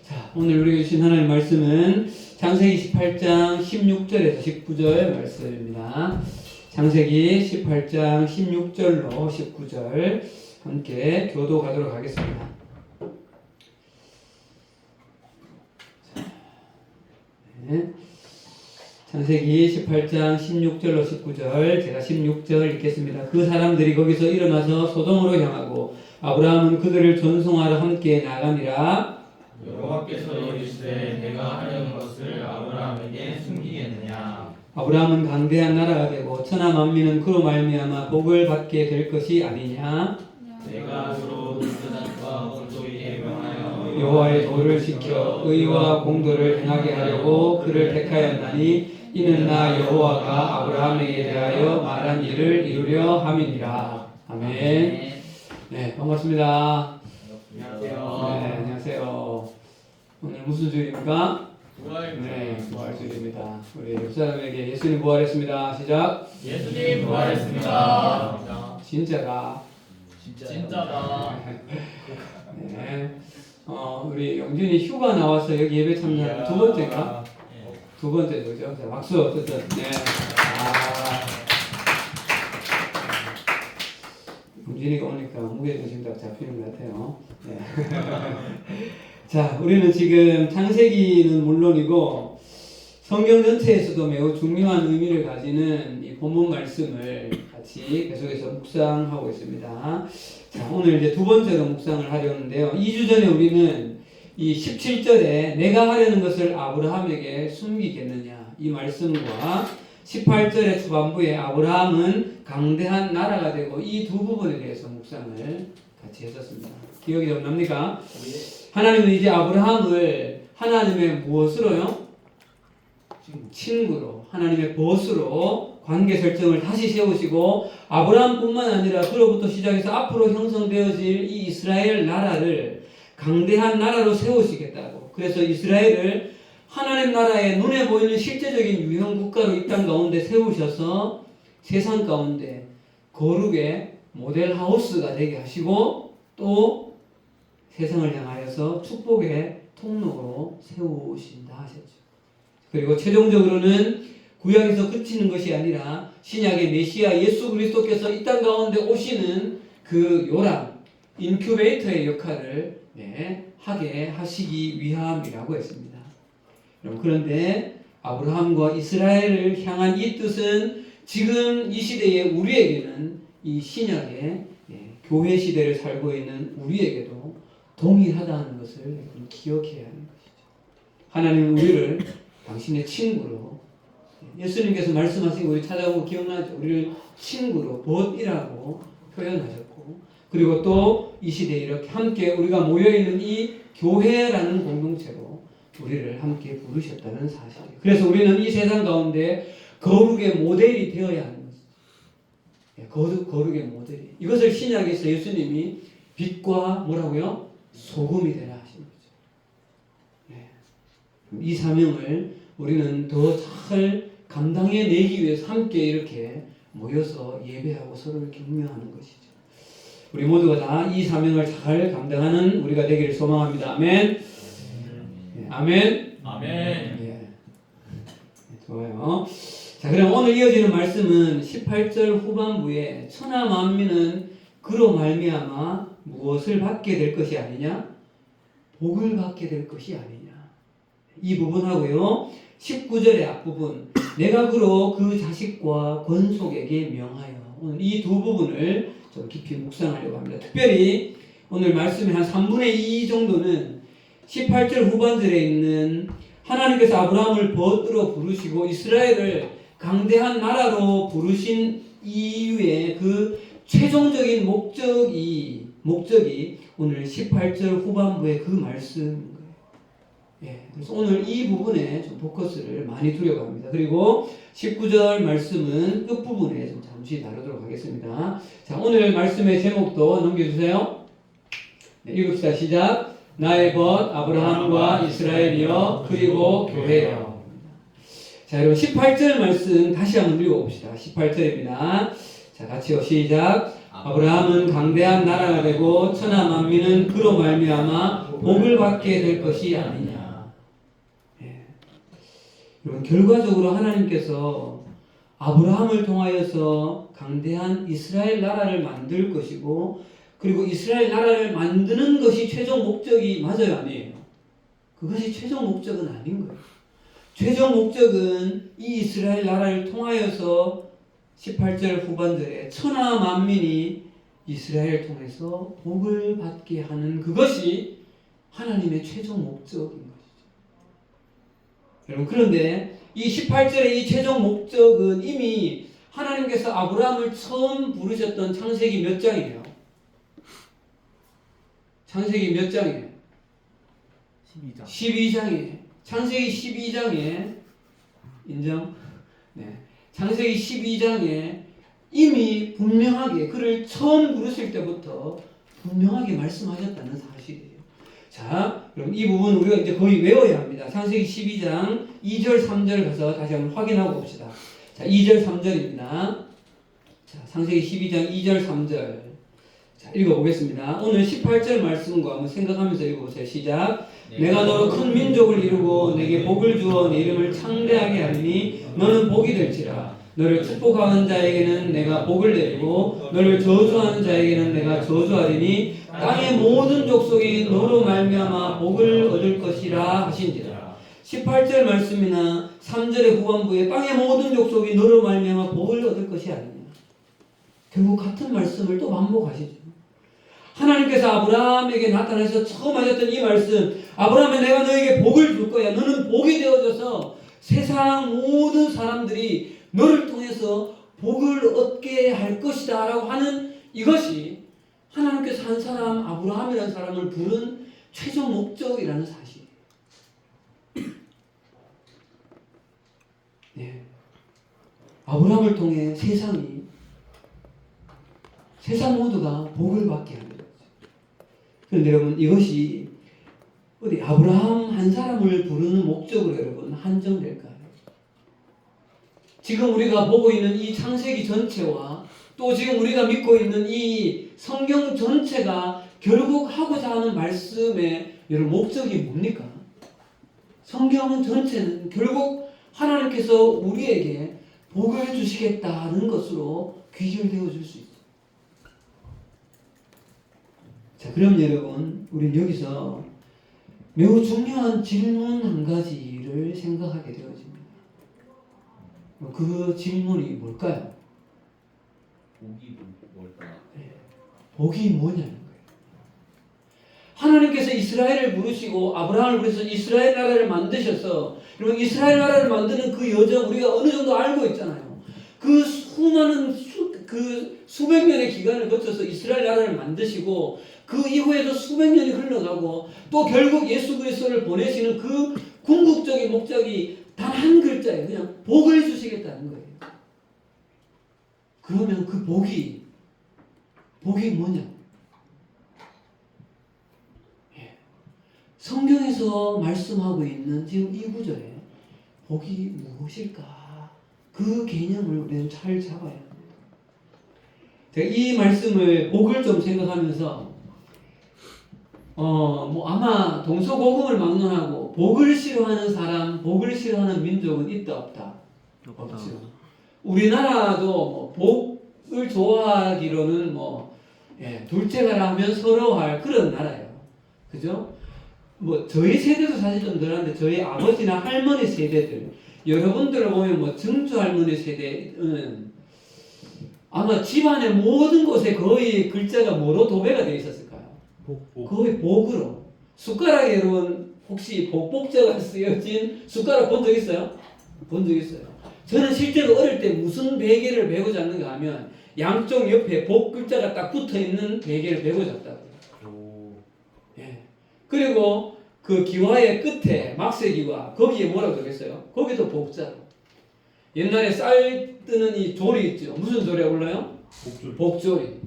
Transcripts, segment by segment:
자, 오늘 우리에게 주신 하나님의 말씀은 창세기 18장 16절에서 19절 말씀입니다. 창세기 18장 16절로 19절 함께 교도가도록 하겠습니다. 네. 창세기 18장 16절로 19절, 제가 16절 읽겠습니다. 그 사람들이 거기서 일어나서 소돔으로 향하고 아브라함은 그들을 전송하러 함께 나가니라. 여호와께서 이르시되 내가 하려는 것을 아브라함에게 숨기겠느냐. 아브라함은 강대한 나라가 되고 천하 만민은 그로 말미암아 복을 받게 될 것이 아니냐. 내가 주로 눈뜨단과 원소리에 명하여 여호와의 도를 지켜 의와 공도를 행하게 하려고 그를 택하였나니 이는 나 여호와가 아브라함에게 대하여 말한 일을 이루려 함이니라. 아멘. 네, 반갑습니다. 안녕하세요. 네, 안녕하세요. 오늘 무슨 주일입니까? 부활. 네, 부활주일입니다. 우리 옆 사람에게 예수님 부활했습니다. 시작. 예수님 부활했습니다. 진짜다. 진짜다. 네. 우리 영준이 휴가 나와서 여기 예배 참여한 두 번째인가? 두 번째 그죠? 자, 박수 어쨌든. 네. 영준이가 오니까 무게중심 딱 잡히는 것 같아요. 네. 자, 우리는 지금 창세기는 물론이고 성경 전체에서도 매우 중요한 의미를 가지는 이 본문 말씀을 같이 계속해서 묵상하고 있습니다. 자, 오늘 이제 두 번째로 묵상을 하려는데요. 2주 전에 우리는 이 17절에 내가 하려는 것을 아브라함에게 숨기겠느냐 이 말씀과 18절의 초반부에 아브라함은 강대한 나라가 되고 이 두 부분에 대해서 묵상을 같이 했었습니다. 기억이 좀 납니까? 하나님은 이제 아브라함을 하나님의 무엇으로요? 친구로, 하나님의 보스로 관계 설정을 다시 세우시고 아브라함뿐만 아니라 그로부터 시작해서 앞으로 형성되어질 이 이스라엘 나라를 강대한 나라로 세우시겠다고. 그래서 이스라엘을 하나님 나라의 눈에 보이는 실제적인 유형 국가로 이 땅 가운데 세우셔서 세상 가운데 거룩의 모델 하우스가 되게 하시고 또 세상을 향하여서 축복의 통로로 세우신다 하셨죠. 그리고 최종적으로는 구약에서 그치는 것이 아니라 신약의 메시아 예수 그리스도께서 이 땅 가운데 오시는 그 요람, 인큐베이터의 역할을 하게 하시기 위함이라고 했습니다. 그런데 아브라함과 이스라엘을 향한 이 뜻은 지금 이 시대의 우리에게는 이 신약의 교회 시대를 살고 있는 우리에게도 동일하다는 것을 기억해야 하는 것이죠. 하나님은 우리를 당신의 친구로, 예수님께서 말씀하신 거 우리 찾아보고 기억나죠? 우리를 친구로 벗이라고 표현하셨고, 그리고 또 이 시대에 이렇게 함께 우리가 모여있는 이 교회라는 공동체로 우리를 함께 부르셨다는 사실이에요. 그래서 우리는 이 세상 가운데 거룩의 모델이 되어야 하는 것이죠. 거룩의 모델이. 이것을 신약에서 예수님이 빛과 뭐라고요? 소금이 되라 하신 거죠. 이 사명을 우리는 더 잘 감당해내기 위해서 함께 이렇게 모여서 예배하고 서로를 격려하는 것이죠. 우리 모두가 다 이 사명을 잘 감당하는 우리가 되기를 소망합니다. 아멘. 아멘. 아멘. 예. 좋아요. 자, 그럼 오늘 이어지는 말씀은 18절 후반부에 천하 만민은 그로 말미암아 무엇을 받게 될 것이 아니냐? 복을 받게 될 것이 아니냐? 이 부분하고요. 19절의 앞부분 내가 그로 그 자식과 권속에게 명하여, 오늘 이 두 부분을 좀 깊이 묵상하려고 합니다. 특별히 오늘 말씀의 한 3분의 2 정도는 18절 후반절에 있는 하나님께서 아브라함을 벗으로 부르시고 이스라엘을 강대한 나라로 부르신 이유의 그 최종적인 목적이 오늘 18절 후반부의 그 말씀인 거예요. 그래서 오늘 이 부분에 좀 포커스를 많이 두려고 합니다. 그리고 19절 말씀은 끝부분에 좀 잠시 다루도록 하겠습니다. 자, 오늘 말씀의 제목도 넘겨주세요. 읽읍시다. 시작. 나의 벗 아브라함과 이스라엘이여 그리고 교회여. 자, 여러분 18절 말씀 다시 한번 읽어봅시다. 18절입니다. 자, 같이요. 시작. 아브라함은 강대한 나라가 되고 천하 만민은 그로 말미암아 복을 받게 될 것이 아니냐. 예. 여러분 결과적으로 하나님께서 아브라함을 통하여서 강대한 이스라엘 나라를 만들 것이고 그리고 이스라엘 나라를 만드는 것이 최종 목적이 맞아요, 아니에요? 그것이 최종 목적은 아닌 거예요. 최종 목적은 이 이스라엘 나라를 통하여서 18절 후반절에 천하 만민이 이스라엘을 통해서 복을 받게 하는 그것이 하나님의 최종 목적인 것이죠. 여러분 그런데 이 18절의 이 최종 목적은 이미 하나님께서 아브라함을 처음 부르셨던 창세기 몇 장이에요? 창세기 몇 장이에요? 12장. 12장에 창세기 12장에 인정? 네. 창세기 12장에 이미 분명하게 그를 처음 부르실 때부터 분명하게 말씀하셨다는 사실이에요. 자, 그럼 이 부분 우리가 이제 거의 외워야 합니다. 창세기 12장 2절 3절 가서 다시 한번 확인하고 봅시다. 자, 2절 3절입니다. 자, 창세기 12장 2절 3절. 자, 읽어보겠습니다. 오늘 18절 말씀과 한번 생각하면서 읽어보세요. 시작. 내가 너로 큰 민족을 이루고 내게 복을 주어 내 이름을 창대하게 하리니 너는 복이 될지라. 너를 축복하는 자에게는 내가 복을 내리고 너를 저주하는 자에게는 내가 저주하리니 땅의 모든 족속이 너로 말미암아 복을 얻을 것이라 하신지라. 18절 말씀이나 3절의 후반부에 땅의 모든 족속이 너로 말미암아 복을 얻을 것이 아니냐. 결국 같은 말씀을 또 반복하시죠. 하나님께서 아브라함에게 나타나셔서 처음 하셨던 이 말씀, 아브라함아 내가 너에게 복을 줄 거야. 너는 복이 되어져서 세상 모든 사람들이 너를 통해서 복을 얻게 할 것이다 라고 하는 이것이 하나님께서 한 사람 아브라함이라는 사람을 부른 최종 목적이라는 사실이에요. 네. 아브라함을 통해 세상 모두가 복을 받게 하는 거죠. 그런데 여러분 이것이 어디 아브라함 한 사람을 부르는 목적으로 여러분 한정될까요? 지금 우리가 보고 있는 이 창세기 전체와 또 지금 우리가 믿고 있는 이 성경 전체가 결국 하고자 하는 말씀의 여러분 목적이 뭡니까? 성경 전체는 결국 하나님께서 우리에게 복을 주시겠다는 것으로 귀결되어 줄 수 있어요. 자, 그럼 여러분, 우리는 여기서 매우 중요한 질문 한 가지를 생각하게 되어집니다. 그 질문이 뭘까요? 복이 뭘까요? 네. 복이 뭐냐는 거예요. 하나님께서 이스라엘을 부르시고 아브라함을 부르셔서 이스라엘 나라를 만드셔서 여러분 이스라엘 나라를 만드는 그 여정 우리가 어느 정도 알고 있잖아요. 그 수많은 수백 년의 기간을 거쳐서 이스라엘 나라를 만드시고 그 이후에도 수백 년이 흘러가고 또 결국 예수 그리스도를 보내시는 그 궁극적인 목적이 단 한 글자예요. 그냥 복을 주시겠다는 거예요. 그러면 그 복이 뭐냐? 성경에서 말씀하고 있는 지금 이 구절에 복이 무엇일까? 그 개념을 우리는 잘 잡아야 합니다. 제가 이 말씀을 복을 좀 생각하면서 아마 동서고금을 막론하고 복을 싫어하는 사람, 복을 싫어하는 민족은 있다 없다? 없죠. 우리나라도 복을 좋아하기로는 둘째가라 하면 서러워할 그런 나라예요. 그죠? 저희 세대도 사실 좀 덜한데 저희 아버지나 할머니 세대들 여러분들을 보면 증조 할머니 세대는 아마 집안의 모든 곳에 거의 글자가 뭐로 도배가 되어 있었을까요? 거의 복으로. 숟가락에 여러분 혹시 복복자가 쓰여진 숟가락 본 적 있어요? 본 적 있어요. 저는 실제로 어릴 때 무슨 베개를 메고 잤는가 하면 양쪽 옆에 복 글자가 딱 붙어 있는 베개를 메고 잤다고요. 예. 그리고 그 기와의 끝에 막새기와 거기에 뭐라고 적혔어요? 거기도 복자로. 옛날에 쌀 뜨는 이 조리 있죠. 무슨 조리라고 불러요? 복조리.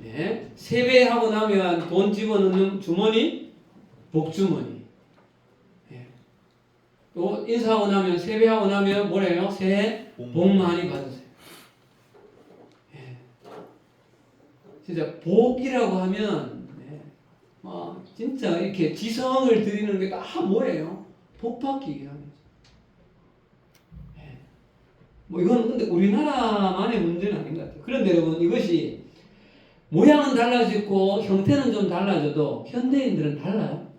네. 세배하고 나면 돈 집어넣는 주머니, 복주머니. 네. 또 인사하고 나면 세배하고 나면 뭐래요? 새해 복 많이 받으세요. 네. 진짜 복이라고 하면 진짜 이렇게 지성을 드리는 게 다 뭐예요? 복 받기 위함이죠. 뭐 이건 근데 우리나라만의 문제는 아닌 것 같아요. 그런데 여러분 이것이 모양은 달라졌고 형태는 좀 달라져도 현대인들은 달라요?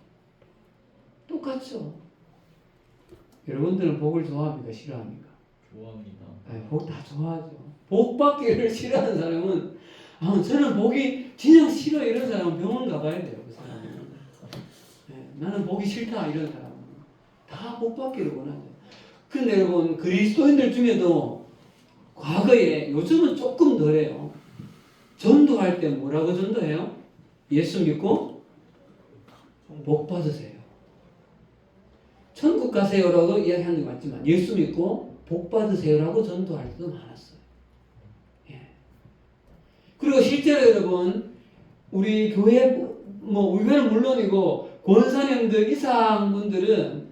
똑같죠. 여러분들은 복을 좋아합니까? 싫어합니까? 좋아합니다. 복 다 좋아하죠. 복 받기를 싫어하는 사람은 저는 복이 그냥 싫어 이런 사람은 병원 가봐야 돼요. 그 사람은. 나는 복이 싫다 이런 사람은 다 복 받기를 원하죠. 근데 여러분 그리스도인들 중에도 과거에 요즘은 조금 덜해요. 전도할 때 뭐라고 전도해요? 예수 믿고 복 받으세요. 천국 가세요라고 이야기하는 게 맞지만 예수 믿고 복 받으세요라고 전도할 때도 많았어요. 그리고 실제로 여러분 우리 교회 우리 교회는 물론이고 권사님들 이상분들은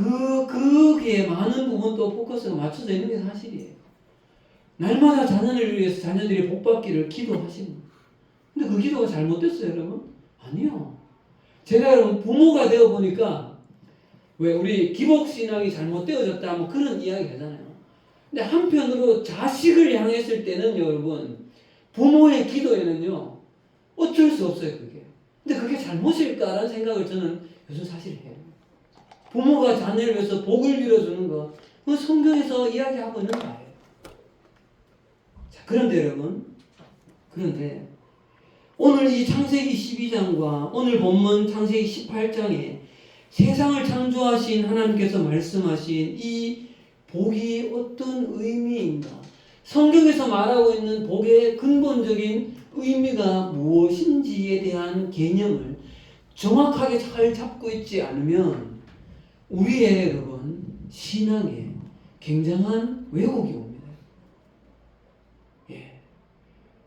거기에 많은 부분 또 포커스가 맞춰져 있는 게 사실이에요. 날마다 자녀를 위해서 자녀들이 복 받기를 기도하시는 거예요. 근데 그 기도가 잘못됐어요, 여러분? 아니요. 제가 여러분 부모가 되어 보니까 왜 우리 기복신앙이 잘못되어졌다 뭐 그런 이야기 하잖아요. 근데 한편으로 자식을 향했을 때는 여러분 부모의 기도에는요 어쩔 수 없어요, 그게. 근데 그게 잘못일까라는 생각을 저는 요즘 사실 해요. 부모가 자녀를 위해서 복을 빌어주는 것, 그 성경에서 이야기하고 있는 거예요. 자, 그런데 여러분, 오늘 이 창세기 12장과 오늘 본문 창세기 18장에 세상을 창조하신 하나님께서 말씀하신 이 복이 어떤 의미인가? 성경에서 말하고 있는 복의 근본적인 의미가 무엇인지에 대한 개념을 정확하게 잘 잡고 있지 않으면 우리의 여러분 신앙에 굉장한 왜곡이 옵니다.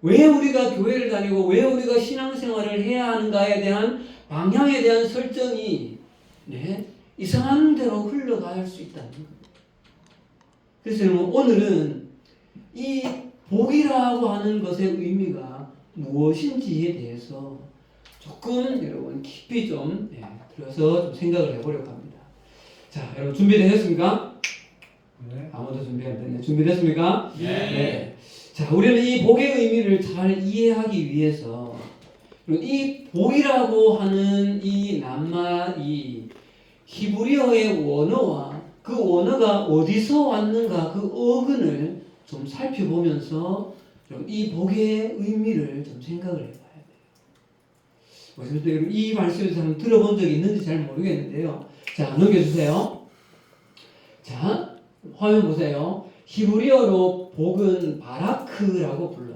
왜 우리가 교회를 다니고 왜 우리가 신앙생활을 해야 하는가에 대한 방향에 대한 설정이 이상한 대로 흘러갈 수 있다는 거예요. 그래서 여러분 오늘은 이 복이라고 하는 것의 의미가 무엇인지에 대해서 조금 여러분 깊이 좀 들어서 좀 생각을 해보려고 합니다. 자, 여러분 준비되셨습니까? 네. 아무도 준비 안 됐네. 준비됐습니까? 네. 자, 우리는 이 복의 의미를 잘 이해하기 위해서 이 복이라고 하는 이 낱말이 히브리어의 원어와 그 원어가 어디서 왔는가 그 어근을 좀 살펴보면서 이 복의 의미를 좀 생각을 해봐야 돼요. 그래서 이 말씀을 한번 들어본 적이 있는지 잘 모르겠는데요. 자, 넘겨주세요. 자, 화면 보세요. 히브리어로 복은 바라크라고 불러요.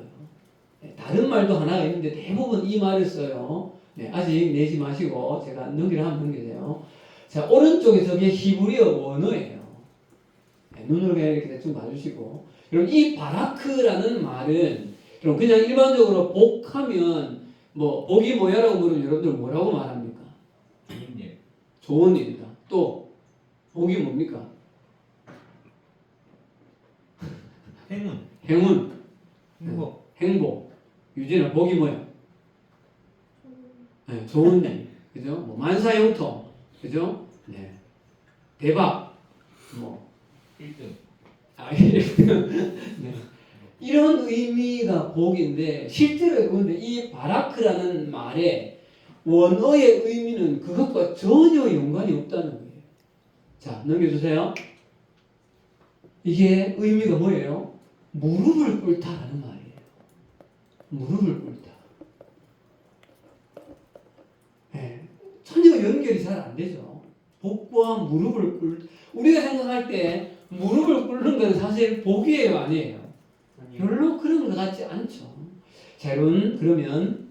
다른 말도 하나가 있는데 대부분 이 말을 써요. 아직 내지 마시고 제가 넘기려 하면 넘기세요. 자, 오른쪽에 저게 히브리어 원어예요. 눈으로 그냥 이렇게 대충 봐주시고. 여러분, 이 바라크라는 말은, 여러분, 그냥 일반적으로 복하면, 복이 뭐야라고 물으면 여러분들 뭐라고 말합니까? 좋은 일. 좋은 일이다. 또, 복이 뭡니까? 행운. 행운. 행복. 행복. 유진아, 복이 뭐야? 좋은 일. 그죠? 만사형통. 그죠? 네. 대박. 1등. 네. 이런 의미가 복인데 실제로 근데 이 바라크라는 말의 원어의 의미는 그것과 전혀 연관이 없다는 거예요. 자, 넘겨주세요. 이게 의미가 뭐예요? 무릎을 꿇다라는 말이에요. 무릎을 꿇다. 전혀 연결이 잘 안 되죠. 복과 무릎을 우리가 생각할 때 무릎을 꿇는 건 사실 복이에요, 아니에요? 별로 그런 것 같지 않죠. 자, 여러분, 그러면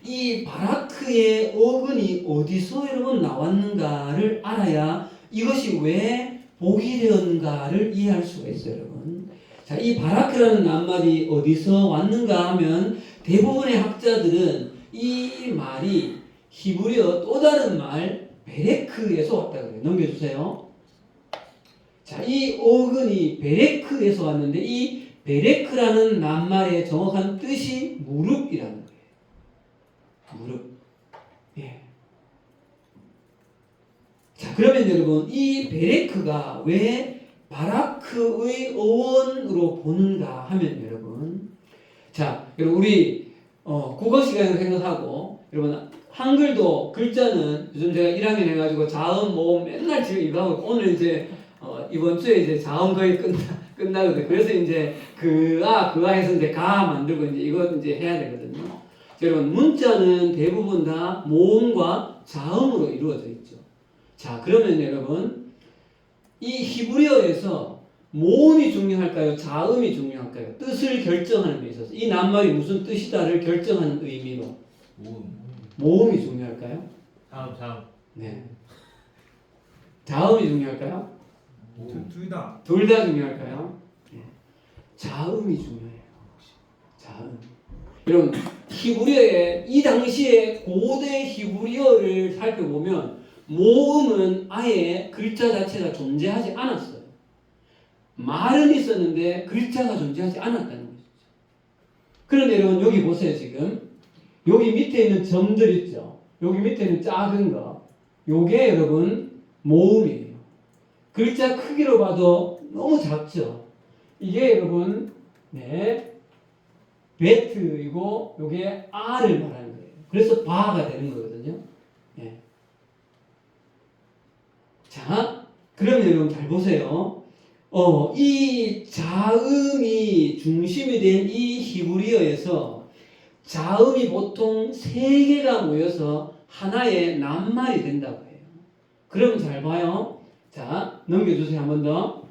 이 바라크의 어근이 어디서 여러분 나왔는가를 알아야 이것이 왜 복이 되었는가를 이해할 수가 있어요, 여러분. 자, 이 바라크라는 낱말이 어디서 왔는가 하면 대부분의 학자들은 이 말이 히브리어 또 다른 말 베레크에서 왔다 그래요. 넘겨주세요. 자, 이 어근이 베레크에서 왔는데 이 베레크라는 낱말의 정확한 뜻이 무릎이라는 거예요. 무릎. 예. 자, 그러면 여러분, 이 베레크가 왜 바라크의 어원으로 보는가 하면 여러분, 자, 여러분 우리 국어 시간을 생각하고 여러분 한글도 글자는 요즘 제가 1학년 해가지고 자음 모음 맨날 지금 이거 하고 오늘 이제 이번 주에 이제 자음 거의 끝나거든요. 그래서 이제 그아 해서 이제 가 만들고 이제 이거 이제 해야 되거든요. 자, 여러분 문자는 대부분 다 모음과 자음으로 이루어져 있죠. 자, 그러면 여러분 이 히브리어에서 모음이 중요할까요? 자음이 중요할까요? 뜻을 결정하는 데 있어서 이 낱말이 무슨 뜻이다를 결정하는 의미로 모음이 중요할까요? 다음. 네. 자음이 중요할까요? 둘 다. 둘 다 중요할까요? 네. 자음이 중요해요. 자음. 여러분 히브리어의 이 당시에 고대 히브리어를 살펴보면 모음은 아예 글자 자체가 존재하지 않았어요. 말은 있었는데 글자가 존재하지 않았다는 거죠. 그런데 여러분 여기 보세요. 지금 여기 밑에 있는 점들 있죠. 여기 밑에 있는 작은 거 요게 여러분 모음이에요. 글자 크기로 봐도 너무 작죠. 이게 여러분 베트이고 요게 R을 말하는 거예요. 그래서 바가 되는 거거든요. 네. 자, 그러면 여러분 잘 보세요. 이 자음이 중심이 된 이 히브리어에서 자음이 보통 3개가 모여서 하나의 낱말이 된다고 해요. 그럼 잘 봐요. 자, 넘겨주세요. 한 번 더.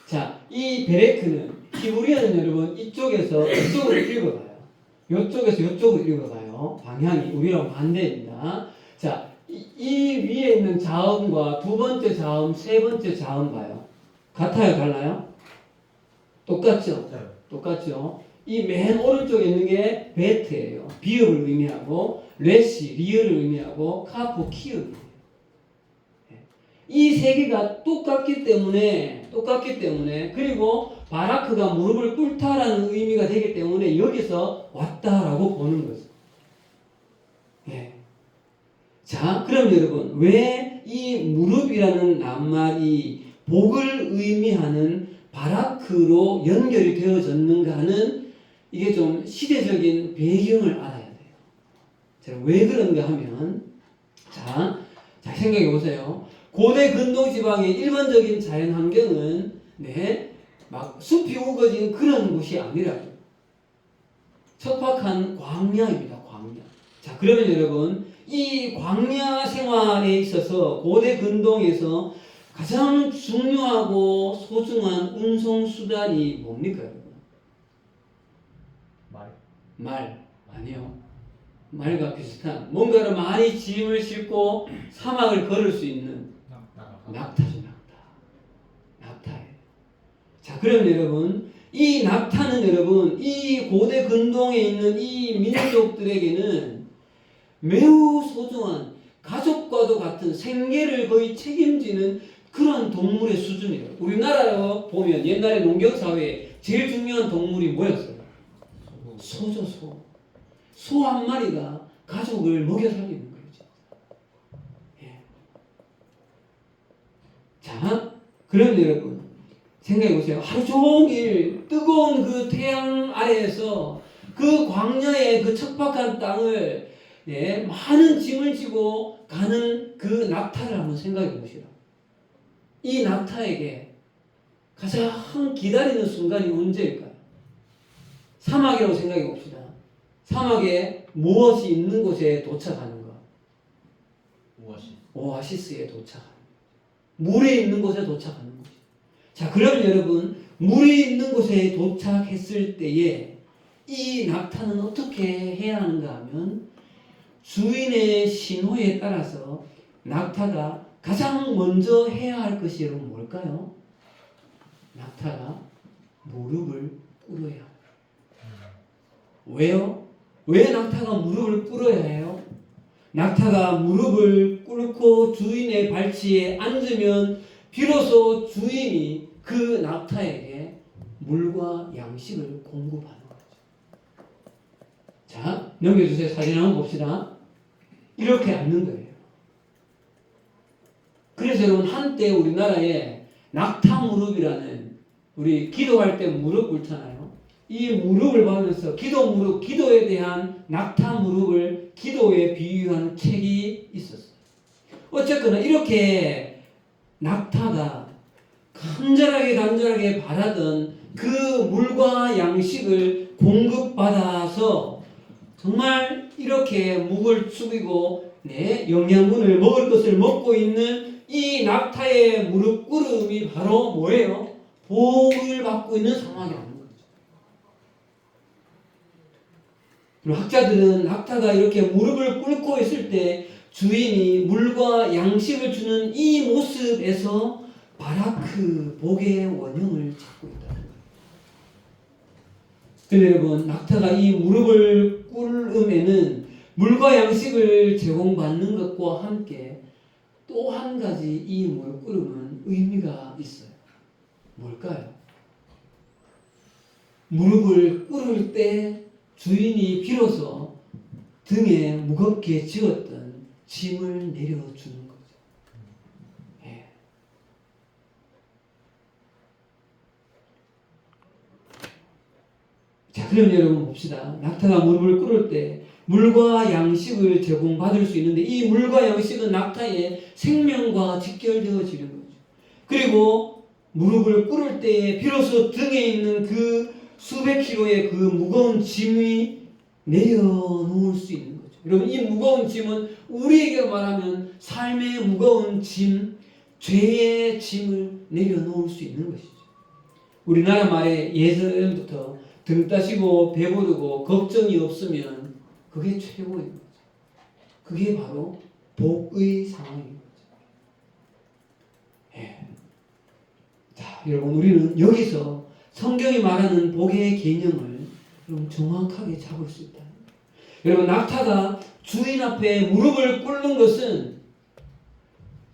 자, 이 베레크는 히브리어는 여러분 이쪽에서 이쪽으로 읽어봐요. 이쪽에서 이쪽으로 읽어봐요. 방향이 우리랑 반대입니다. 자, 이 위에 있는 자음과 두 번째 자음, 세 번째 자음 봐요. 같아요? 달라요? 똑같죠? 똑같죠? 이 맨 오른쪽에 있는 게 베트예요. 비읍을 의미하고 레시, 리을을 의미하고 카프, 키읔이에요. 이 세 개가 똑같기 때문에 그리고 바라크가 무릎을 꿇다라는 의미가 되기 때문에 여기서 왔다라고 보는 거죠. 예. 자, 그럼 여러분 왜 이 무릎이라는 낱말이 복을 의미하는 바라크로 연결이 되어졌는가 하는 이게 좀 시대적인 배경을 알아야 돼요. 자, 왜 그런가 하면 자 생각해 보세요. 고대 근동 지방의 일반적인 자연 환경은 막 숲이 우거진 그런 곳이 아니라요. 척박한 광야입니다. 광야. 자, 그러면 여러분 이 광야 생활에 있어서 고대 근동에서 가장 중요하고 소중한 운송 수단이 뭡니까, 여러분? 말. 아니요. 말과 비슷한 뭔가를 많이 짐을 싣고 사막을 걸을 수 있는 낙타죠, 낙타예요. 자, 그럼 여러분 이 낙타는 여러분 이 고대 근동에 있는 이 민족들에게는 매우 소중한 가족과도 같은 생계를 거의 책임지는 그런 동물의 수준이에요. 우리나라로 보면 옛날에 농경사회에 제일 중요한 동물이 뭐였어요? 소죠, 소. 소 한 마리가 가족을 먹여 살리는 거죠. 예. 자, 그럼 여러분 생각해 보세요. 하루 종일 뜨거운 그 태양 아래에서 그 광야의 그 척박한 땅을 많은 짐을 지고 가는 그 낙타를 한번 생각해 보시라. 이 낙타에게 가장 기다리는 순간이 언제일까요? 사막이라고 생각해 봅시다. 사막에 무엇이 있는 곳에 도착하는 것? 오아시스에 도착하는 것. 물이 있는 곳에 도착하는 거죠. 자, 그럼 여러분 물이 있는 곳에 도착했을 때에 이 낙타는 어떻게 해야 하는가 하면 주인의 신호에 따라서 낙타가 가장 먼저 해야 할 것이 여러분 뭘까요? 낙타가 무릎을 꿇어야 해요. 왜요? 왜 낙타가 무릎을 꿇어야 해요? 낙타가 무릎을 꿇고 주인의 발치에 앉으면 비로소 주인이 그 낙타에게 물과 양식을 공급하는 거죠. 자, 넘겨주세요. 사진 한번 봅시다. 이렇게 앉는 거예요. 그래서 여러분 한때 우리나라에 낙타 무릎이라는 우리 기도할 때 무릎 꿇잖아요. 이 무릎을 받으면서 기도 무릎, 기도에 대한 낙타 무릎을 기도에 비유한 책이 있었어요. 어쨌거나 이렇게 낙타가 간절하게 바라던 그 물과 양식을 공급받아서 정말 이렇게 묵을 죽이고 영양분을 먹을 것을 먹고 있는 이 낙타의 무릎 꿇음이 바로 뭐예요? 복을 받고 있는 상황이라는 거죠. 그리고 학자들은 낙타가 이렇게 무릎을 꿇고 있을 때 주인이 물과 양식을 주는 이 모습에서 바라크 복의 원형을 찾고 있다는 거예요. 근데 여러분, 낙타가 이 무릎을 꿇음에는 물과 양식을 제공받는 것과 함께 또 한 가지 이 무릎 꿇음은 의미가 있어요. 뭘까요? 무릎을 꿇을 때 주인이 비로소 등에 무겁게 지었던 짐을 내려주는 거죠. 예. 자, 그럼 여러분 봅시다. 낙타가 무릎을 꿇을 때 물과 양식을 제공받을 수 있는데 이 물과 양식은 낙타의 생명과 직결되어지는 거죠. 그리고 무릎을 꿇을 때 비로소 등에 있는 그 수백 킬로의 그 무거운 짐이 내려놓을 수 있는 거죠. 여러분, 이 무거운 짐은 우리에게 말하면 삶의 무거운 짐, 죄의 짐을 내려놓을 수 있는 것이죠. 우리나라 말에 예전부터 등 따시고 배부르고 걱정이 없으면 그게 최고인 거죠. 그게 바로 복의 상황인 거죠. 예. 자, 여러분, 우리는 여기서 성경이 말하는 복의 개념을 여러분 정확하게 잡을 수 있다. 여러분, 낙타가 주인 앞에 무릎을 꿇는 것은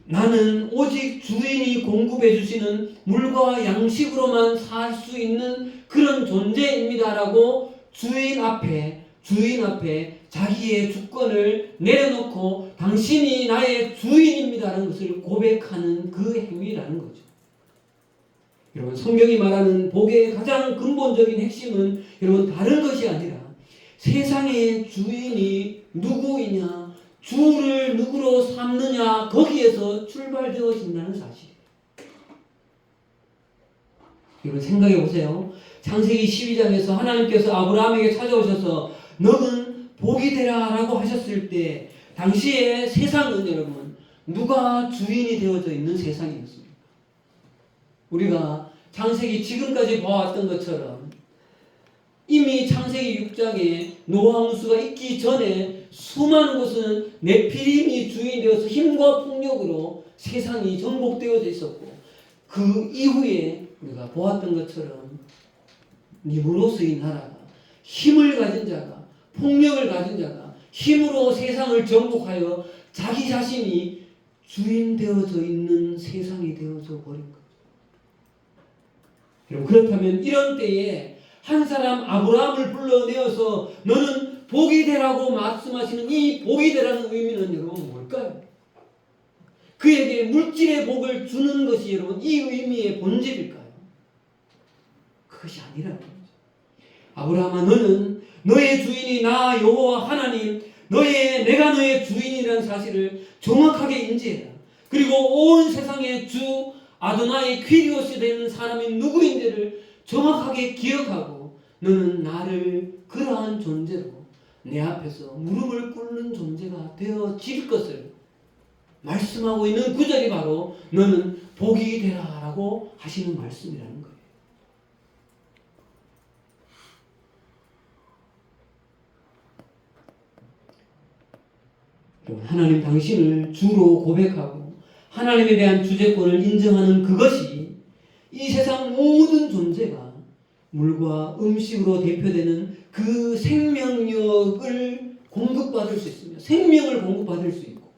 나는 오직 주인이 공급해 주시는 물과 양식으로만 살 수 있는 그런 존재입니다라고 주인 앞에 자기의 주권을 내려놓고 당신이 나의 주인입니다라는 것을 고백하는 그 행위라는 거죠. 여러분, 성경이 말하는 복의 가장 근본적인 핵심은 여러분 다른 것이 아니라 세상의 주인이 누구이냐, 주를 누구로 삼느냐, 거기에서 출발되어진다는 사실이에요. 여러분 생각해 보세요. 창세기 12장에서 하나님께서 아브라함에게 찾아오셔서 너는 복이 되라 라고 하셨을 때 당시의 세상은 여러분 누가 주인이 되어져 있는 세상이었습니다. 우리가 창세기 지금까지 봐왔던 것처럼 이미 창세기 6장에 노아 홍수가 있기 전에 수많은 곳은 네피림이 주인이 되어서 힘과 폭력으로 세상이 정복되어져 있었고 그 이후에 우리가 보았던 것처럼 니무롯의 나라가 힘을 가진 자가 폭력을 가진 자가 힘으로 세상을 정복하여 자기 자신이 주인 되어져 있는 세상이 되어져 버린 거죠. 여러분, 그렇다면 이런 때에 한 사람 아브라함을 불러내어서 너는 복이 되라고 말씀하시는 이 복이 되라는 의미는 여러분 뭘까요? 그에게 물질의 복을 주는 것이 여러분 이 의미의 본질일까요? 그것이 아니라는 거죠. 아브라함아, 너는 너의 주인이 나 여호와 하나님, 내가 너의 주인이라는 사실을 정확하게 인지해라. 그리고 온 세상의 주 아도나이 퀴리오스 되는 사람이 누구인지를 정확하게 기억하고 너는 나를 그러한 존재로 내 앞에서 무릎을 꿇는 존재가 되어질 것을 말씀하고 있는 구절이 바로 너는 복이 되라라고 하시는 말씀이라는 거예요. 하나님 당신을 주로 고백하고 하나님에 대한 주재권을 인정하는 그것이 이 세상 모든 존재가 물과 음식으로 대표되는 그 생명력을 공급받을 수 있으며 생명을 공급받을 수 있고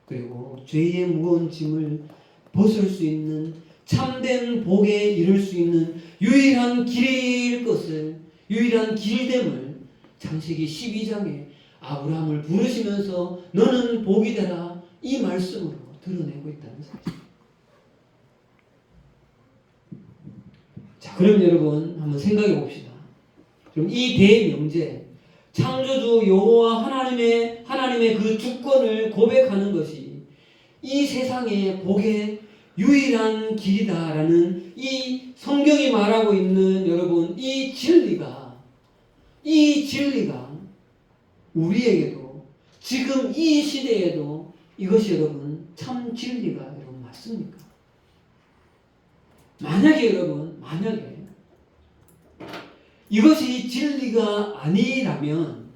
그리고 죄의 무거운 짐을 벗을 수 있는 참된 복에 이를 수 있는 유일한 길일 것을, 유일한 길됨을 창세기 12장에 아브라함을 부르시면서 너는 복이 되라 이 말씀으로 드러내고 있다는 사실. 자, 그럼 여러분 한번 생각해 봅시다. 그럼 이 대명제, 창조주 여호와 하나님의 그 주권을 고백하는 것이 이 세상의 복의 유일한 길이다라는 이 성경이 말하고 있는 여러분 이 진리가 우리에게도 지금 이 시대에도 이것이 여러분 참 진리가 여러분 맞습니까? 만약에 이것이 진리가 아니라면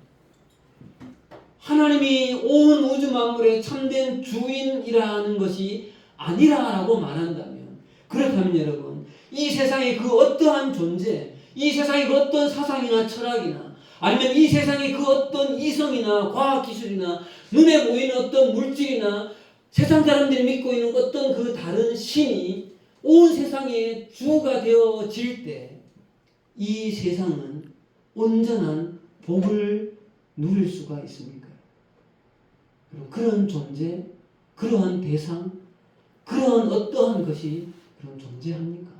하나님이 온 우주 만물의 참된 주인이라는 것이 아니라라고 말한다면, 그렇다면 여러분 이 세상의 그 어떠한 존재, 이 세상의 그 어떤 사상이나 철학이나 아니면 이 세상의 그 어떤 이성이나 과학기술이나 눈에 보이는 어떤 물질이나 세상 사람들이 믿고 있는 어떤 그 다른 신이 온 세상의 주가 되어질 때 이 세상은 온전한 복을 누릴 수가 있습니까? 그런 존재, 그러한 대상, 그러한 어떠한 것이 그런 존재합니까?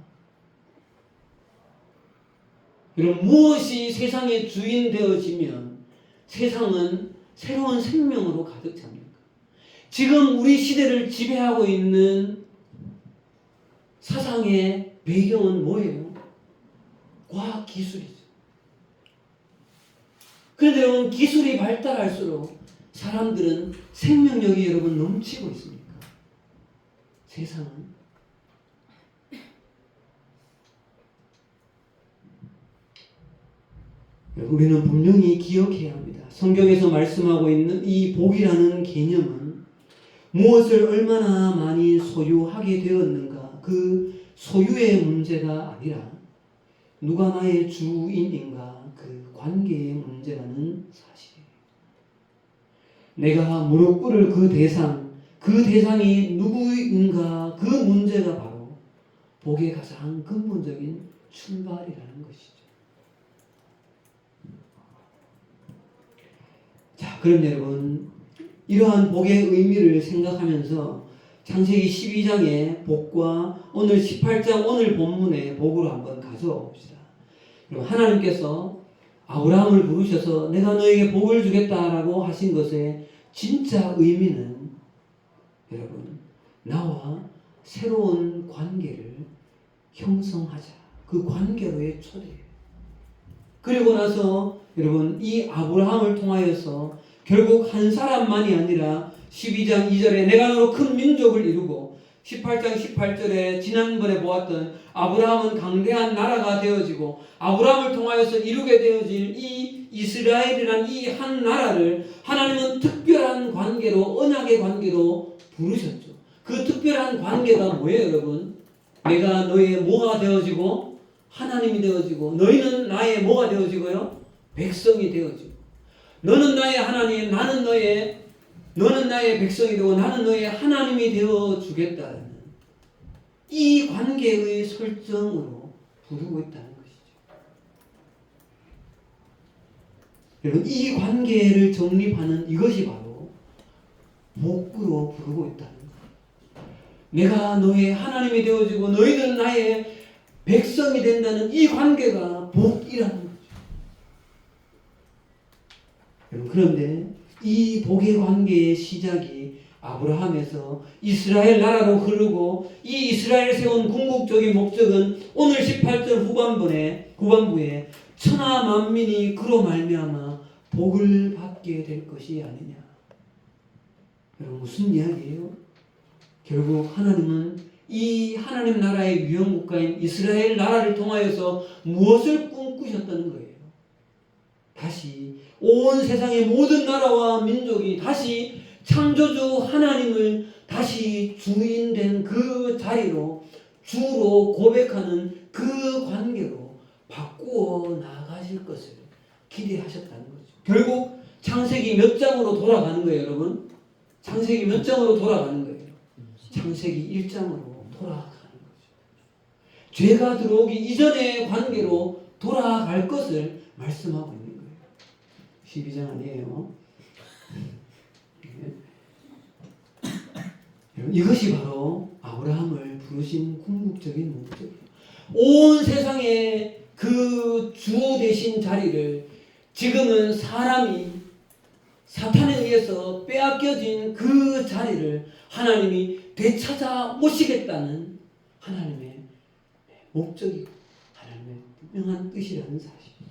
여러분, 무엇이 세상의 주인 되어지면 세상은 새로운 생명으로 가득 찹니까? 지금 우리 시대를 지배하고 있는 사상의 배경은 뭐예요? 과학 기술이죠. 그런데 여러분, 기술이 발달할수록 사람들은 생명력이 여러분 넘치고 있습니까? 세상은. 우리는 분명히 기억해야 합니다. 성경에서 말씀하고 있는 이 복이라는 개념은 무엇을 얼마나 많이 소유하게 되었는가, 그 소유의 문제가 아니라 누가 나의 주인인가, 그 관계의 문제라는 사실이에요. 내가 무릎 꿇을 그 대상이 누구인가, 그 문제가 바로 복의 가장 근본적인 출발이라는 것이죠. 자, 그럼 여러분, 이러한 복의 의미를 생각하면서 창세기 12장의 복과 오늘 18장 오늘 본문의 복으로 한번 가져와 봅시다. 그럼 하나님께서 아브라함을 부르셔서 내가 너에게 복을 주겠다라고 하신 것의 진짜 의미는 여러분, 나와 새로운 관계를 형성하자, 그 관계로의 초대예요. 그리고 나서 여러분, 이 아브라함을 통하여서 결국 한 사람만이 아니라 12장 2절에 내가 너로 큰 민족을 이루고 18장 18절에 지난번에 보았던 아브라함은 강대한 나라가 되어지고 아브라함을 통하여서 이루게 되어질 이 이스라엘이란 이 한 나라를 하나님은 특별한 관계로, 언약의 관계로 부르셨죠. 그 특별한 관계가 뭐예요, 여러분? 내가 너의 뭐가 되어지고 하나님이 되어지고, 너희는 나의 뭐가 되어지고요? 백성이 되어지고, 너는 나의 하나님, 너는 나의 백성이 되고 나는 너의 하나님이 되어 주겠다는 이 관계의 설정으로 부르고 있다는 것이죠. 여러분, 이 관계를 정립하는 이것이 바로 복으로 부르고 있다는 거예요. 내가 너의 하나님이 되어지고 너희는 나의 백성이 된다는 이 관계가 복이라는 거죠. 여러분, 그런데 이 복의 관계의 시작이 아브라함에서 이스라엘 나라로 흐르고 이 이스라엘 세운 궁극적인 목적은 오늘 18절 후반부에 천하 만민이 그로 말미암아 복을 받게 될 것이 아니냐. 여러분, 무슨 이야기예요? 결국 하나님은 이 하나님 나라의 유형국가인 이스라엘 나라를 통하여서 무엇을 꿈꾸셨다는 거예요? 다시 온 세상의 모든 나라와 민족이 다시 창조주 하나님을 다시 주인된 그 자리로 주로 고백하는 그 관계로 바꾸어 나아가실 것을 기대하셨다는 거죠. 결국 창세기 몇 장으로 돌아가는 거예요, 여러분? 창세기 몇 장으로 돌아가는 거예요? 창세기 1장으로 돌아가는 거죠. 죄가 들어오기 이전의 관계로 돌아갈 것을 말씀하고 있는 거예요. 12장 아니에요. 이것이 바로 아브라함을 부르신 궁극적인 목적이에요. 온 세상의 그 주 되신 자리를 지금은 사람이 사탄에 의해서 빼앗겨진 그 자리를 하나님이 되찾아 오시겠다는 하나님의 목적이고 하나님의 분명한 뜻이라는 사실이죠.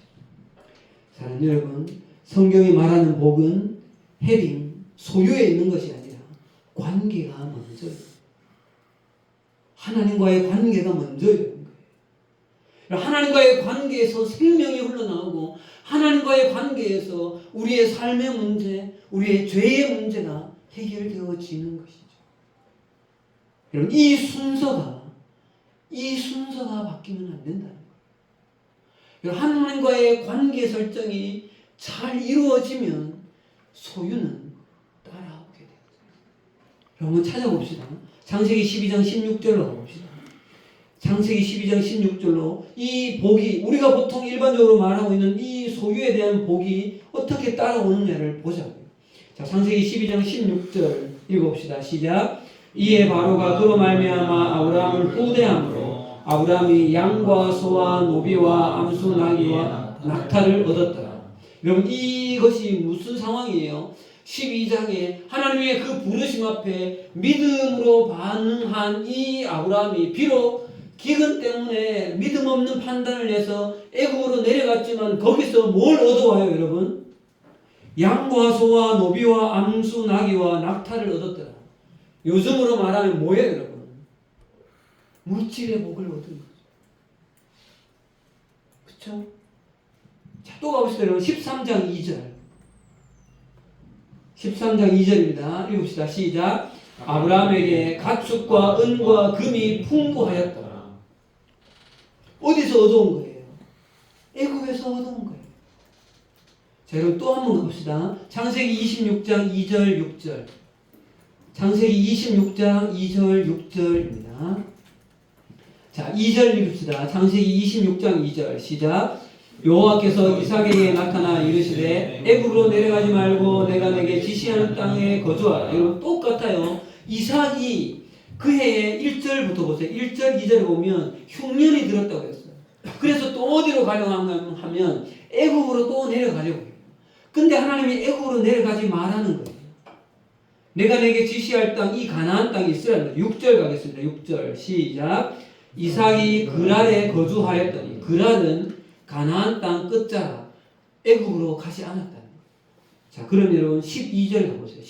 사랑하는 여러분, 성경이 말하는 복은 해빙, 소유에 있는 것이 아니라 관계가 먼저예요. 하나님과의 관계가 먼저인 거예요. 하나님과의 관계에서 생명이 흘러나오고 하나님과의 관계에서 우리의 삶의 문제, 우리의 죄의 문제가 해결되어지는 것이죠. 여러분, 이 순서가 바뀌면 안 된다는 거예요. 하나님과의 관계 설정이 잘 이루어지면 소유는 따라오게 돼요. 한번 찾아봅시다. 창세기 12장 16절로 가봅시다. 창세기 12장 16절로 이 복이 우리가 보통 일반적으로 말하고 있는 이 소유에 대한 복이 어떻게 따라오느냐를 보자고요. 자, 창세기 12장 16절 읽어봅시다. 시작. 이에 바로가 그로 말미암아 아브라함을 후대함으로 아브라함이 양과 소와 노비와 암수 나귀와 낙타를 얻었더라. 여러분, 이것이 무슨 상황이에요? 12장에 하나님의 그 부르심 앞에 믿음으로 반응한 이 아브라함이 비록 기근 때문에 믿음 없는 판단을 해서 애굽으로 내려갔지만 거기서 뭘 얻어와요, 여러분? 양과 소와 노비와 암수 나귀와 낙타를 얻었더라. 요즘으로 말하면 뭐예요, 여러분? 물질의 복을 얻은 거죠. 그렇죠? 자, 또 가봅시다, 여러분. 13장 2절. 13장 2절입니다. 읽읍시다. 시작. 아브라함에게 가축과 은과 금이 풍부하였더라. 어디서 얻어온 거예요? 애굽에서 얻어온 거예요. 자, 여러분 또 한 번 가봅시다. 창세기 26장 2절 6절. 창세기 26장 2절 6절입니다. 자, 2절 읽읍시다. 창세기 26장 2절 시작. 여호와께서 이삭에게 나타나 이르시되 애굽으로 내려가지 말고 내가 내게 지시하는 땅에 거주하라. 여러분 똑같아요. 이삭이 그 해에 1절부터 보세요. 1절 2절에 보면 흉년이 들었다고 했어요. 그래서 또 어디로 가려고 하면 애굽으로 또 내려가려고 해요. 근데 하나님이 애굽으로 내려가지 말라는 거예요. 내가 내게 지시할 땅, 이 가나안 땅이 있으라는 거예요. 6절 가겠습니다. 6절 시작. 이삭이 그랄에 거주하였더니, 그랄은 가나안 땅 끝자락, 애굽으로 가지 않았다는 거예요. 자, 그럼 여러분 12절 가보세요.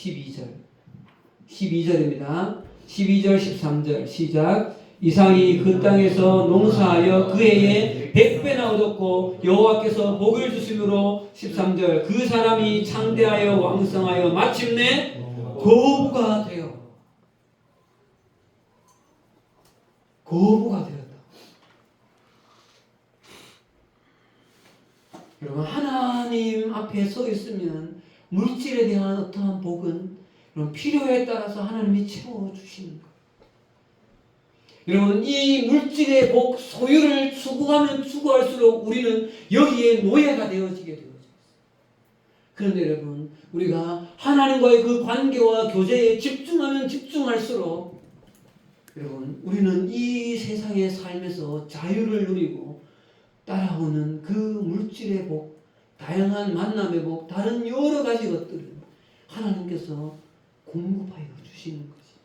12절입니다. 12절 13절 시작. 이삭이 그 땅에서 농사하여 그 해에 100배나 얻었고 여호와께서 복을 주심으로 13절 그 사람이 창대하여 왕성하여 마침내 거부가 되었다. 여러분, 하나님 앞에 서 있으면 물질에 대한 어떠한 복은 필요에 따라서 하나님이 채워주시는 거예요. 여러분, 이 물질의 복, 소유를 추구하면 추구할수록 우리는 여기에 노예가 되어지게 되어져 있어요. 그런데 여러분, 우리가 하나님과의 그 관계와 교제에 집중하면 집중할수록 여러분, 우리는 이 세상의 삶에서 자유를 누리고 따라오는 그 물질의 복, 다양한 만남의 복, 다른 여러 가지 것들을 하나님께서 공급하여 주시는 것이죠.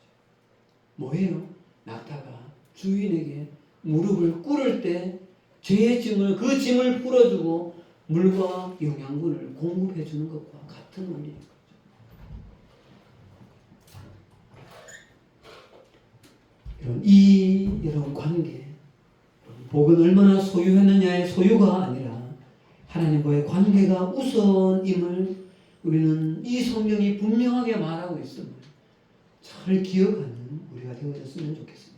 뭐예요? 낙타가 주인에게 무릎을 꿇을 때 죄의 짐을, 그 짐을 풀어주고 물과 영양분을 공급해 주는 것과 같은 원리인 거죠. 여러분 관계, 복은 얼마나 소유했느냐의 소유가 아니라 하나님과의 관계가 우선임을 우리는 이 성경이 분명하게 말하고 있음을 잘 기억하는 우리가 되어졌으면 좋겠습니다.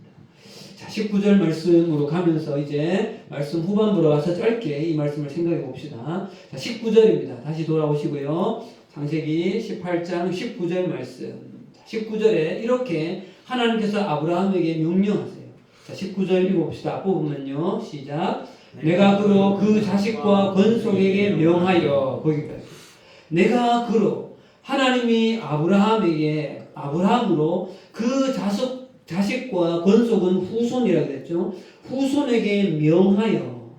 자, 19절 말씀으로 가면서 이제 말씀 후반부로 가서 짧게 이 말씀을 생각해 봅시다. 자, 19절입니다. 다시 돌아오시고요. 창세기 18장 19절 말씀. 19절에 이렇게 하나님께서 아브라함에게 명령하세요. 자, 19절 읽어봅시다. 앞부분은요. 시작. 내가 그로 그 자식과 건속에게 명하여, 거기까지. 내가 그로, 하나님이 아브라함으로 그 자식과 건속은 후손이라고 그랬죠. 후손에게 명하여.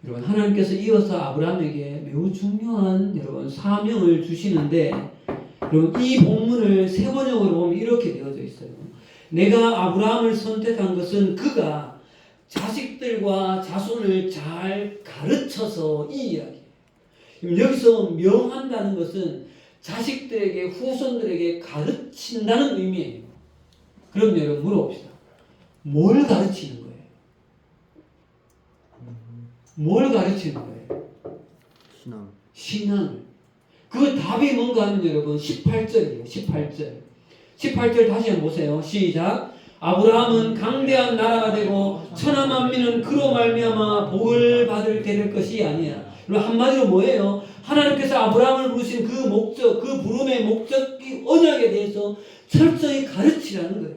여러분, 하나님께서 이어서 아브라함에게 매우 중요한 여러분 사명을 주시는데, 여러분 이 본문을 세 번역으로 보면 이렇게 되어져 있어요. 내가 아브라함을 선택한 것은 그가 자식들과 자손을 잘 가르쳐서, 이 이야기예요. 여기서 명한다는 것은 자식들에게, 후손들에게 가르친다는 의미예요. 그럼 여러분 물어봅시다. 뭘 가르치는 거예요? 뭘 가르치는 거예요? 신앙을. 그 답이 뭔가 하면 여러분 18절이에요. 18절 다시 한번 보세요. 시작. 아브라함은 강대한 나라가 되고 천하 만민은 그로 말미암아 복을 받을 될 것이 아니야. 한마디로 뭐예요? 하나님께서 아브라함을 부르신 그 목적, 그 부름의 목적이 언약에 대해서 철저히 가르치라는 거예요.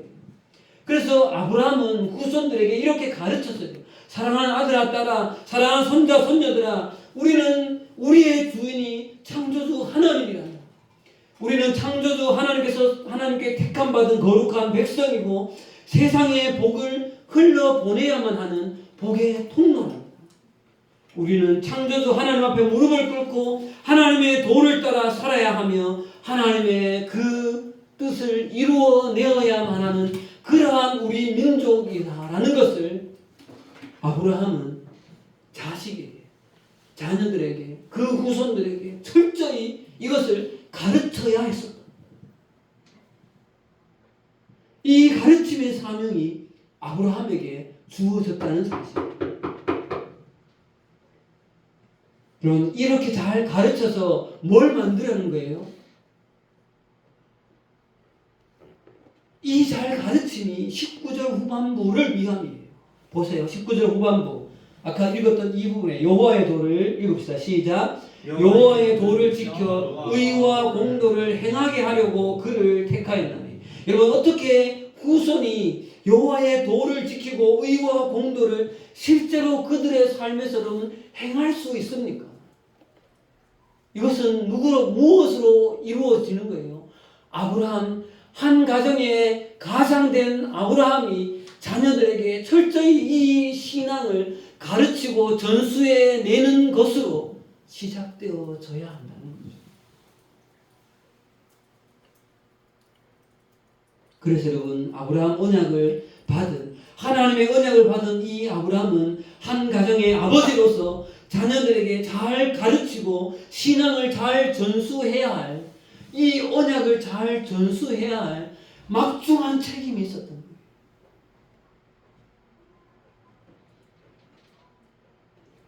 그래서 아브라함은 후손들에게 이렇게 가르쳤어요. 사랑하는 아들아, 딸아, 사랑하는 손자, 손녀들아, 우리는 우리의 주인이 창조주 하나님이란다. 우리는 창조주 하나님께 택함받은 거룩한 백성이고 세상에 복을 흘러보내야만 하는 복의 통로란다. 우리는 창조주 하나님 앞에 무릎을 꿇고 하나님의 도를 따라 살아야 하며 하나님의 그 뜻을 이루어내어야만 하는 그러한 우리 민족이다라는 것을 아브라함은 자식에게, 자녀들에게, 그 후손들에게 철저히 이것을 가르쳐야 했었다. 이 가르침의 사명이 아브라함에게 주어졌다는 사실입니다. 그럼 이렇게 잘 가르쳐서 뭘 만들라는 거예요? 이 잘 가르침이 19절 후반부를 위함이에요. 보세요. 19절 후반부. 아까 읽었던 이 부분에 여호와의 도를 읽읍시다. 시작. 여호와의 도를 지켜 의와 공도를 행하게 하려고 그를 택하였나니. 여러분, 어떻게 후손이 여호와의 도를 지키고 의와 공도를 실제로 그들의 삶에서는 행할 수 있습니까? 이것은 무엇으로 이루어지는 거예요? 아브라함, 한 가정에 가장된 아브라함이 자녀들에게 철저히 이 신앙을 가르치고 전수해 내는 것으로 시작되어져야 한다는 거죠. 그래서 여러분, 하나님의 언약을 받은 이 아브라함은 한 가정의 아버지로서 자녀들에게 잘 가르치고 신앙을 잘 전수해야 할, 이 언약을 잘 전수해야 할 막중한 책임이 있었던 거예요.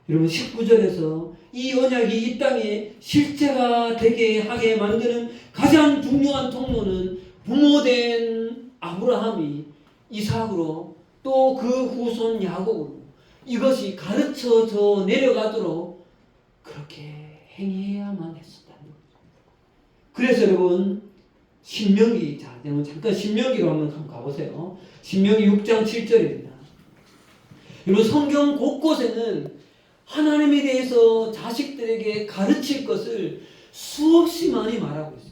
여러분, 19절에서 이 언약이 이 땅에 실제가 되게 하게 만드는 가장 중요한 통로는 부모된 아브라함이 이삭으로 또 그 후손 야곱으로 이것이 가르쳐져 내려가도록 그렇게 행해야만 했었다는 거죠. 그래서 여러분, 신명기, 잠깐 신명기로 한번 가보세요. 신명기 6장 7절입니다. 여러분, 성경 곳곳에는 하나님에 대해서 자식들에게 가르칠 것을 수없이 많이 말하고 있어요.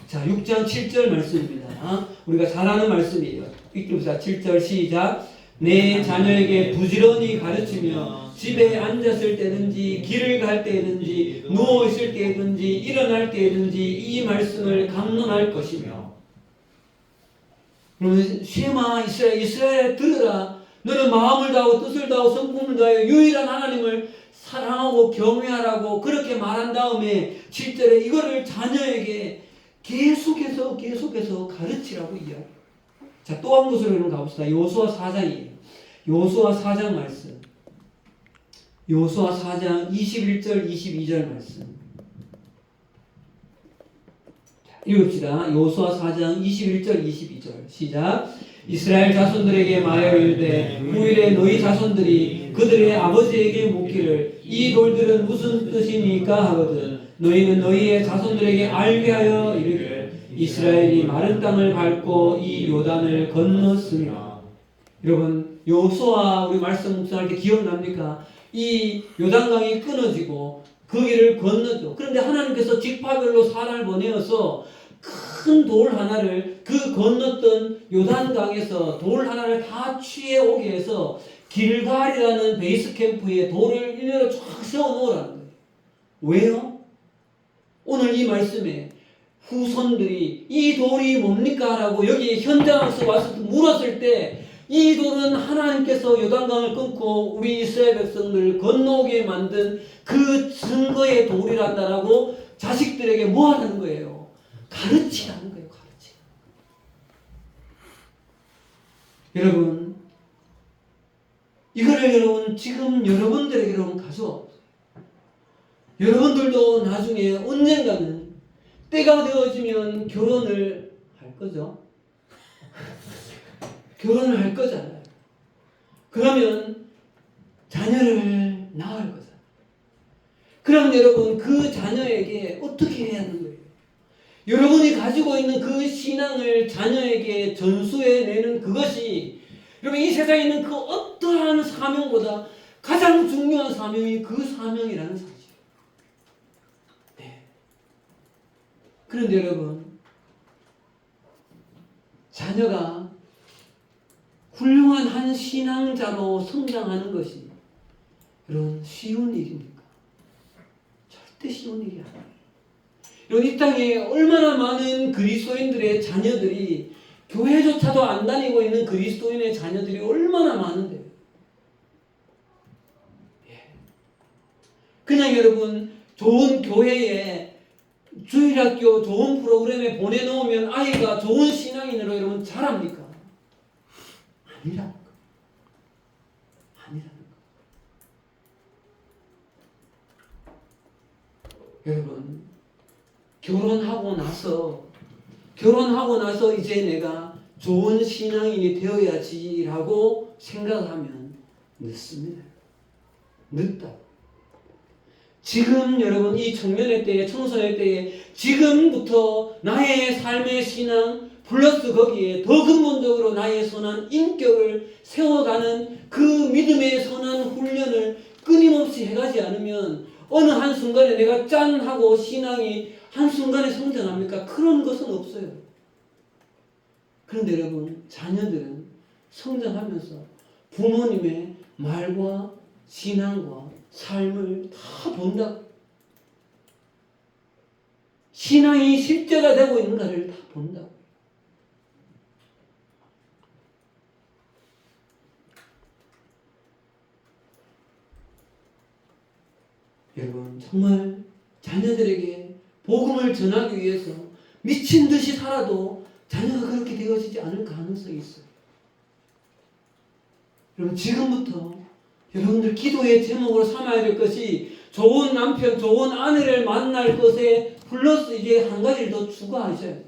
자, 6장 7절 말씀입니다. 우리가 잘 아는 말씀이에요. 읽읍시다. 7절 시작. 내 자녀에게 부지런히 가르치며 집에 앉았을 때든지 길을 갈 때든지 누워있을 때든지 일어날 때든지 이 말씀을 강론할 것이며. 그러면 쉐마 이스라엘 들으라. 너는 마음을 다하고 뜻을 다하고 성품을 다하여 유일한 하나님을 사랑하고 경외하라고 그렇게 말한 다음에 7절에 이거를 자녀에게 계속해서 가르치라고 이야기해요. 자, 또 한 곳으로 가봅시다. 여호수아 4장이에요. 여호수아 4장 말씀. 여호수아 4장 21절 22절 말씀. 자, 읽읍시다. 여호수아 4장 21절 22절 시작. 이스라엘 자손들에게 말하여 이르되 후일에 너희 자손들이 그들의 아버지에게 묻기를 이 돌들은 무슨 뜻이니까 하거든 너희는 너희의 자손들에게 알게 하여 이르기를 이스라엘이 마른 땅을 밟고 이 요단을 건넜으며. 여러분 여호수아 우리 말씀 묵상할 때 기억납니까? 이 요단강이 끊어지고 거기를 건너죠. 그런데 하나님께서 지파별로 사람을 보내어서 큰 돌 하나를 그 건넜던 요단강에서 돌 하나를 다 취해 오게 해서 길갈이라는 베이스 캠프에 돌을 일렬로 쫙 세워 놓으라는 거예요. 왜요? 오늘 이 말씀에 후손들이 이 돌이 뭡니까? 라고 여기 현장에서 와서 물었을 때 이 돌은 하나님께서 요단강을 끊고 우리 이스라엘 백성들을 건너오게 만든 그 증거의 돌이란다라고 자식들에게 뭐 하는 거예요? 가르치라는 거예요. 가르치. 여러분 이거를 여러분 지금 여러분들에게 여러분 가서 여러분들도 나중에 언젠가는 때가 되어지면 결혼을 할 거죠. 결혼을 할 거잖아요. 그러면 자녀를 낳을 거잖아요. 그럼 여러분 그 자녀에게 어떻게 해야 하는 거예요? 여러분이 가지고 있는 그 신앙을 자녀에게 전수해내는 그것이 여러분 이 세상에 있는 그 어떠한 사명보다 가장 중요한 사명이 그 사명이라는 사실. 네. 그런데 여러분 자녀가 훌륭한 한 신앙자로 성장하는 것이 여러분 쉬운 일입니까? 절대 쉬운 일이 아니에요. 여러분 이 땅에 얼마나 많은 그리스도인들의 자녀들이 교회조차도 안 다니고 있는 그리스도인의 자녀들이 얼마나 많은데요. 예. 그냥 여러분 좋은 교회에 주일학교 좋은 프로그램에 보내놓으면 아이가 좋은 신앙인으로 여러분 자랍니까? 아니라는 거. 아니라는 거. 여러분 결혼하고 나서 이제 내가 좋은 신앙인이 되어야지라고 생각하면 늦습니다. 늦다. 지금 여러분 이 청년의 때에 청소년 때에 지금부터 나의 삶의 신앙 플러스 거기에 더 근본적으로 나의 선한 인격을 세워가는 그 믿음의 선한 훈련을 끊임없이 해가지 않으면 어느 한순간에 내가 짠 하고 신앙이 한순간에 성장합니까? 그런 것은 없어요. 그런데 여러분 자녀들은 성장하면서 부모님의 말과 신앙과 삶을 다 본다고. 신앙이 실제가 되고 있는가를 다 본다고. 여러분 정말 자녀들에게 복음을 전하기 위해서 미친 듯이 살아도 자녀가 그렇게 되어지지 않을 가능성이 있어요. 여러분 지금부터 여러분들 기도의 제목으로 삼아야 될 것이 좋은 남편, 좋은 아내를 만날 것에 플러스 이제 한 가지를 더 추가하셔야 돼요.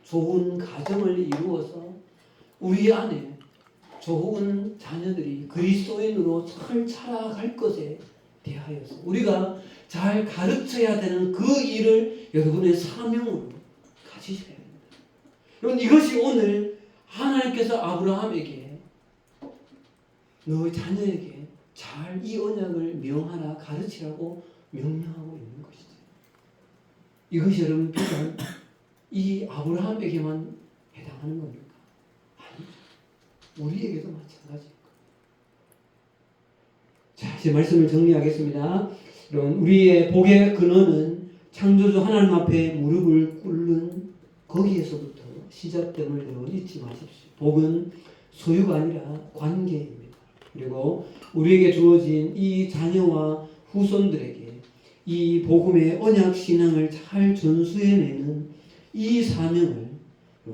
좋은 가정을 이루어서 우리 안에 좋은 자녀들이 그리스도인으로 잘 자라갈 것에 대하여서 우리가 잘 가르쳐야 되는 그 일을 여러분의 사명으로 가지셔야 됩니다. 여러분 이것이 오늘 하나님께서 아브라함에게 너의 자녀에게 잘 이 언약을 명하라 가르치라고 명령하고 있는 것이죠. 이것이 여러분 비단 이 아브라함에게만 해당하는 겁니까? 아니죠. 우리에게도 마찬가지입니다. 자, 이제 말씀을 정리하겠습니다. 여러분, 우리의 복의 근원은 창조주 하나님 앞에 무릎을 꿇는 거기에서부터 시작됨을 여러분 잊지 마십시오. 복은 소유가 아니라 관계입니다. 그리고 우리에게 주어진 이 자녀와 후손들에게 이 복음의 언약 신앙을 잘 전수해내는 이 사명을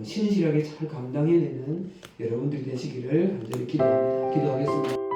신실하게 잘 감당해내는 여러분들이 되시기를 간절히 기도합니다. 기도하겠습니다.